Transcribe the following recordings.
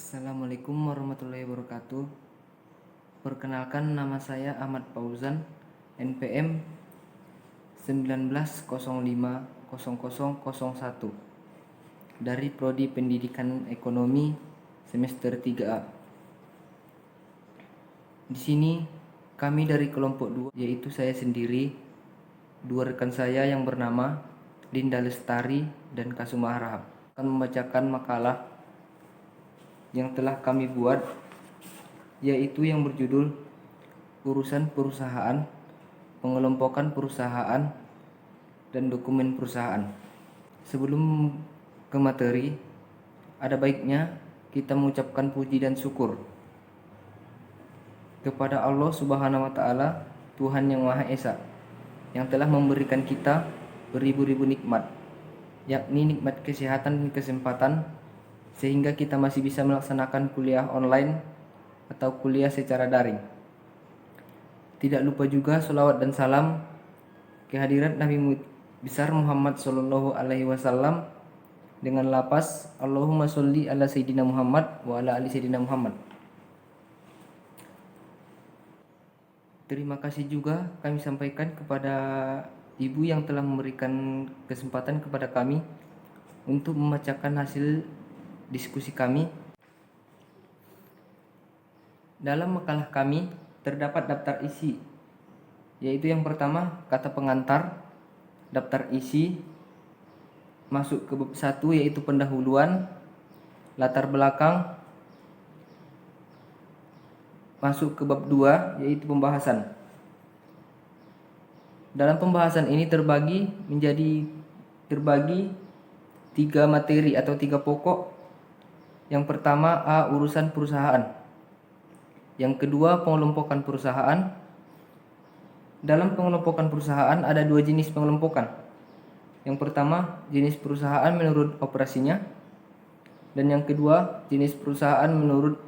Assalamualaikum warahmatullahi wabarakatuh. Perkenalkan, nama saya Ahmad Fauzan, NPM 19050001 dari Prodi Pendidikan Ekonomi semester 3A. Di sini kami dari kelompok 2, yaitu saya sendiri, dua rekan saya yang bernama Dinda Lestari dan Kasuma Harahap, akan membacakan makalah yang telah kami buat, yaitu yang berjudul Urusan Perusahaan, Pengelompokan Perusahaan, dan Dokumen Perusahaan. Sebelum ke materi, ada baiknya kita mengucapkan puji dan syukur kepada Allah Subhanahu wa Ta'ala, Tuhan yang Maha Esa, yang telah memberikan kita beribu-ribu nikmat, yakni nikmat kesehatan dan kesempatan, sehingga kita masih bisa melaksanakan kuliah online atau kuliah secara daring. Tidak lupa juga sholawat dan salam kehadirat Nabi besar Muhammad Sallallahu Alaihi Wasallam dengan lapas Allahumma sholli ala Sayyidina Muhammad wa ala ali Sayyidina Muhammad. Terima kasih juga kami sampaikan kepada ibu yang telah memberikan kesempatan kepada kami untuk membacakan hasil diskusi kami. Dalam makalah kami terdapat daftar isi, yaitu yang pertama kata pengantar, daftar isi, masuk ke bab 1 yaitu pendahuluan, latar belakang, masuk ke bab 2 yaitu pembahasan. Dalam pembahasan ini terbagi 3 materi atau 3 pokok. Yang pertama A, urusan perusahaan. Yang kedua, pengelompokan perusahaan. Dalam pengelompokan perusahaan ada 2 jenis pengelompokan. Yang pertama, jenis perusahaan menurut operasinya, dan yang kedua, jenis perusahaan menurut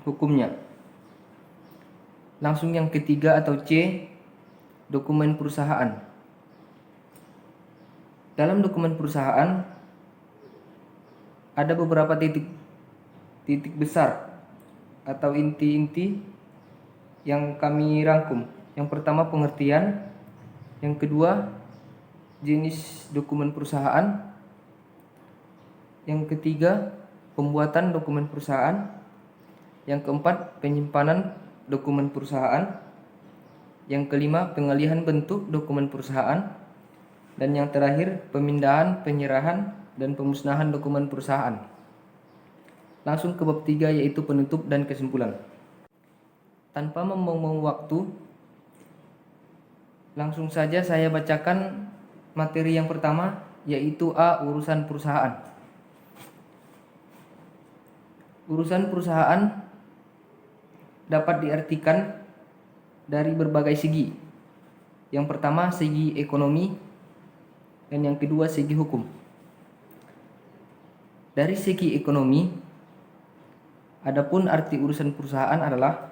hukumnya. Langsung yang ketiga atau C, dokumen perusahaan. Dalam dokumen perusahaan ada beberapa titik besar atau inti-inti yang kami rangkum. Yang pertama, pengertian. Yang kedua, jenis dokumen perusahaan. Yang ketiga, pembuatan dokumen perusahaan. Yang keempat, penyimpanan dokumen perusahaan. Yang kelima, pengalihan bentuk dokumen perusahaan. Dan yang terakhir, pemindahan, penyerahan, dan pemusnahan dokumen perusahaan. Langsung ke bab 3 yaitu penutup dan kesimpulan. Tanpa membuang waktu, langsung saja saya bacakan materi yang pertama, yaitu A, urusan perusahaan. Urusan perusahaan dapat diartikan dari berbagai segi. Yang pertama, segi ekonomi, dan yang kedua, segi hukum. Dari segi ekonomi, adapun arti urusan perusahaan adalah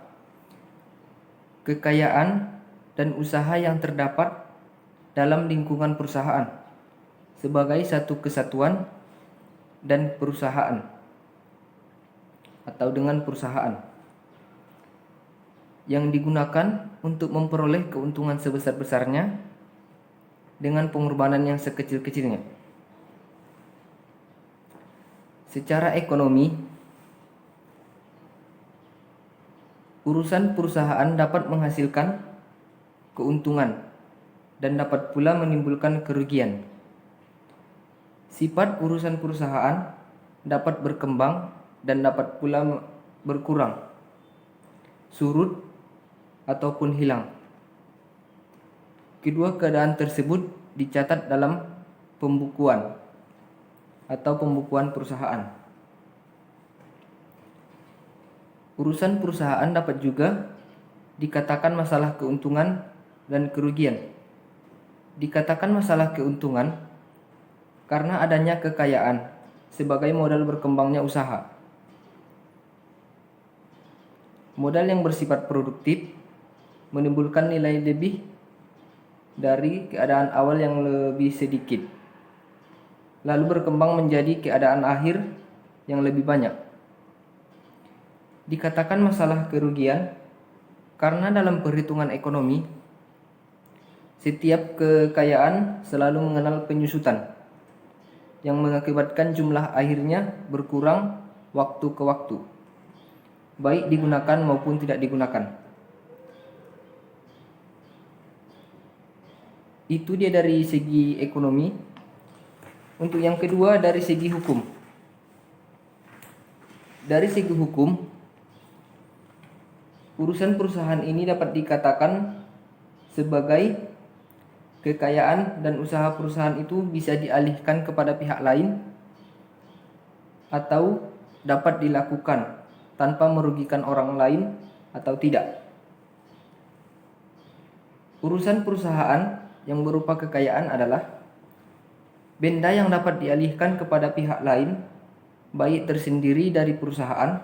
kekayaan dan usaha yang terdapat dalam lingkungan perusahaan sebagai satu kesatuan dan perusahaan atau dengan perusahaan yang digunakan untuk memperoleh keuntungan sebesar-besarnya dengan pengorbanan yang sekecil-kecilnya. Secara ekonomi, urusan perusahaan dapat menghasilkan keuntungan dan dapat pula menimbulkan kerugian. Sifat urusan perusahaan dapat berkembang dan dapat pula berkurang, surut, ataupun hilang. Kedua keadaan tersebut dicatat dalam pembukuan atau pembukuan perusahaan. Urusan perusahaan dapat juga dikatakan masalah keuntungan dan kerugian. Dikatakan masalah keuntungan karena adanya kekayaan sebagai modal berkembangnya usaha. Modal yang bersifat produktif menimbulkan nilai lebih dari keadaan awal yang lebih sedikit, lalu berkembang menjadi keadaan akhir yang lebih banyak. Dikatakan masalah kerugian karena dalam perhitungan ekonomi, setiap kekayaan selalu mengenal penyusutan yang mengakibatkan jumlah akhirnya berkurang waktu ke waktu, baik digunakan maupun tidak digunakan. Itu dia dari segi ekonomi. Untuk yang kedua, dari segi hukum. Dari segi hukum, urusan perusahaan ini dapat dikatakan sebagai kekayaan dan usaha perusahaan itu bisa dialihkan kepada pihak lain atau dapat dilakukan tanpa merugikan orang lain atau tidak. Urusan perusahaan yang berupa kekayaan adalah benda yang dapat dialihkan kepada pihak lain, baik tersendiri dari perusahaan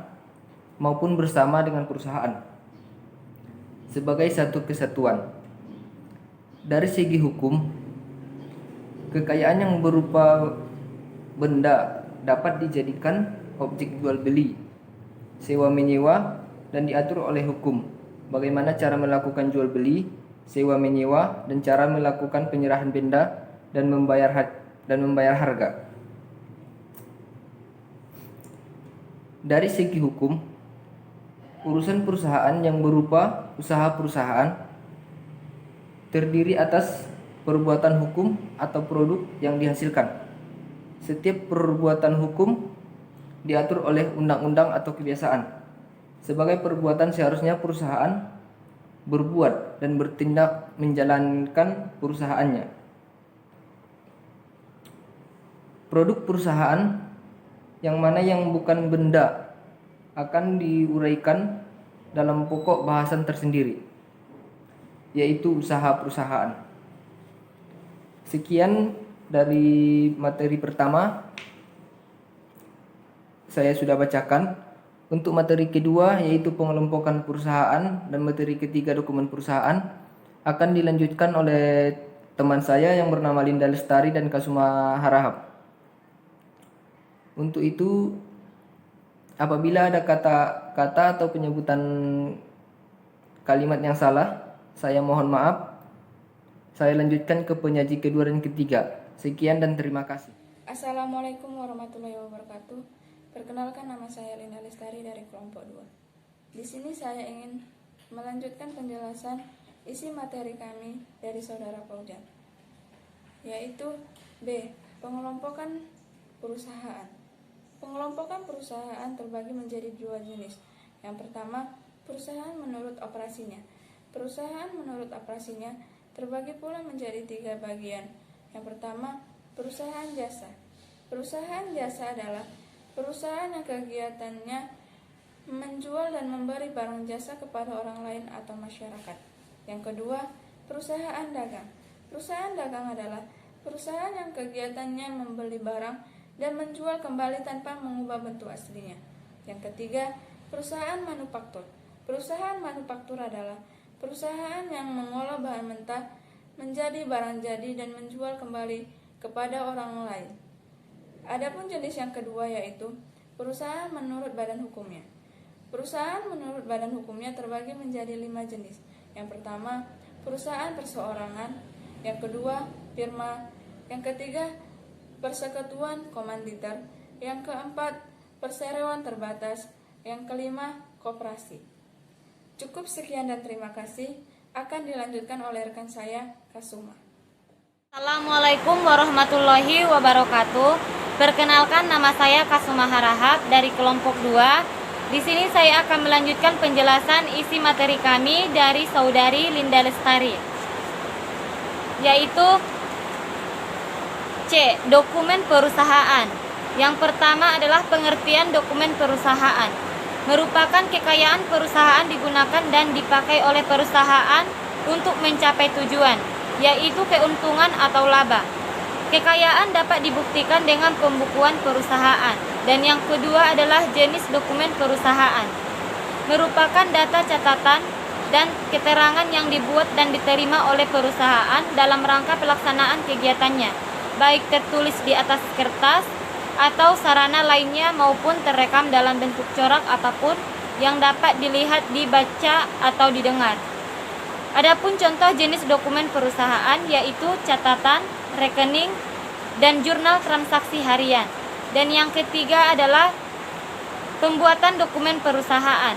maupun bersama dengan perusahaan, sebagai satu kesatuan. Dari segi hukum, kekayaan yang berupa benda dapat dijadikan objek jual beli, sewa menyewa, dan diatur oleh hukum bagaimana cara melakukan jual beli, sewa menyewa, dan cara melakukan penyerahan benda dan membayar harga. Dari segi hukum, urusan perusahaan yang berupa usaha perusahaan terdiri atas perbuatan hukum atau produk yang dihasilkan. Setiap perbuatan hukum diatur oleh undang-undang atau kebiasaan. Sebagai perbuatan seharusnya perusahaan berbuat dan bertindak menjalankan perusahaannya. Produk perusahaan yang mana yang bukan benda akan diuraikan dalam pokok bahasan tersendiri, yaitu usaha perusahaan. Sekian dari materi pertama saya sudah bacakan. Untuk materi kedua, yaitu pengelompokan perusahaan, dan materi ketiga dokumen perusahaan, akan dilanjutkan oleh teman saya yang bernama Linda Lestari dan Kasuma Harahap. Untuk itu, apabila ada kata-kata atau penyebutan kalimat yang salah, saya mohon maaf. Saya lanjutkan ke penyaji kedua dan ketiga. Sekian dan terima kasih. Assalamualaikum warahmatullahi wabarakatuh. Perkenalkan, nama saya Linda Lestari dari kelompok 2. Di sini saya ingin melanjutkan penjelasan isi materi kami dari saudara Paujan, yaitu B. Pengelompokan perusahaan. Pengelompokan perusahaan terbagi menjadi dua jenis. Yang pertama, perusahaan menurut operasinya. Perusahaan menurut operasinya terbagi pula menjadi 3 bagian. Yang pertama, perusahaan jasa. Perusahaan jasa adalah perusahaan yang kegiatannya menjual dan memberi barang jasa kepada orang lain atau masyarakat. Yang kedua, perusahaan dagang. Perusahaan dagang adalah perusahaan yang kegiatannya membeli barang dan menjual kembali tanpa mengubah bentuk aslinya. Yang ketiga, perusahaan manufaktur. Perusahaan manufaktur adalah perusahaan yang mengolah bahan mentah menjadi barang jadi dan menjual kembali kepada orang lain. Adapun jenis yang kedua yaitu perusahaan menurut badan hukumnya. Perusahaan menurut badan hukumnya terbagi menjadi 5 jenis. Yang pertama, perusahaan perseorangan. Yang kedua, firma. Yang ketiga, persekutuan komanditer. Yang keempat, perseroan terbatas. Yang kelima, koperasi. Cukup sekian dan terima kasih. Akan dilanjutkan oleh rekan saya, Kasuma. Assalamualaikum warahmatullahi wabarakatuh. Perkenalkan, nama saya Kasuma Harahap dari kelompok 2. Di sini saya akan melanjutkan penjelasan isi materi kami dari saudari Linda Lestari, yaitu C. Dokumen perusahaan. Yang pertama adalah pengertian dokumen perusahaan. Merupakan kekayaan perusahaan digunakan dan dipakai oleh perusahaan untuk mencapai tujuan, yaitu keuntungan atau laba. Kekayaan dapat dibuktikan dengan pembukuan perusahaan. Dan yang kedua adalah jenis dokumen perusahaan. Merupakan data catatan dan keterangan yang dibuat dan diterima oleh perusahaan dalam rangka pelaksanaan kegiatannya, baik tertulis di atas kertas atau sarana lainnya maupun terekam dalam bentuk corak apapun yang dapat dilihat, dibaca, atau didengar. Adapun contoh jenis dokumen perusahaan yaitu catatan, rekening, dan jurnal transaksi harian. Dan yang ketiga adalah pembuatan dokumen perusahaan.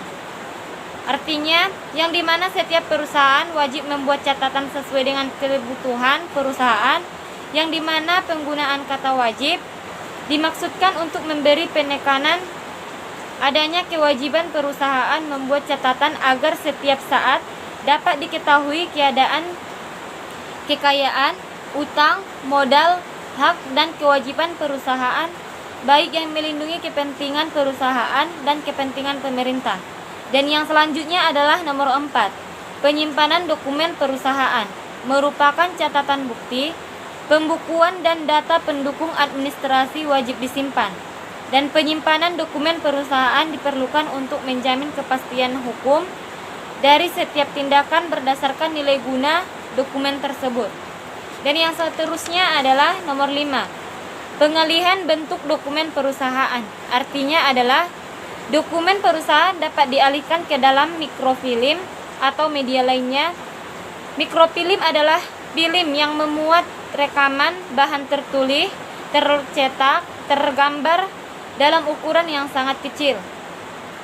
Artinya, yang dimana setiap perusahaan wajib membuat catatan sesuai dengan kebutuhan perusahaan, yang dimana penggunaan kata wajib dimaksudkan untuk memberi penekanan adanya kewajiban perusahaan membuat catatan agar setiap saat dapat diketahui keadaan kekayaan, utang, modal, hak, dan kewajiban perusahaan, baik yang melindungi kepentingan perusahaan dan kepentingan pemerintah. Dan yang selanjutnya adalah nomor 4, penyimpanan dokumen perusahaan, merupakan catatan bukti, pembukuan dan data pendukung administrasi wajib disimpan. Dan penyimpanan dokumen perusahaan diperlukan untuk menjamin kepastian hukum dari setiap tindakan berdasarkan nilai guna dokumen tersebut. Dan yang seterusnya adalah nomor 5, pengalihan bentuk dokumen perusahaan. Artinya adalah dokumen perusahaan dapat dialihkan ke dalam mikrofilm atau media lainnya. Mikrofilm adalah film yang memuat rekaman bahan tertulis, tercetak, tergambar dalam ukuran yang sangat kecil.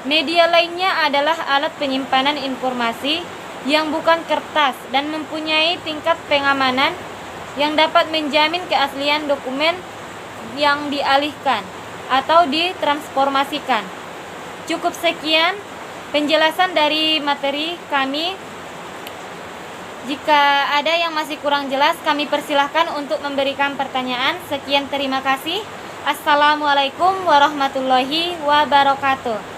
Media lainnya adalah alat penyimpanan informasi yang bukan kertas dan mempunyai tingkat pengamanan yang dapat menjamin keaslian dokumen yang dialihkan atau ditransformasikan. Cukup sekian penjelasan dari materi kami. Jika ada yang masih kurang jelas, kami persilahkan untuk memberikan pertanyaan. Sekian, terima kasih. Assalamualaikum warahmatullahi wabarakatuh.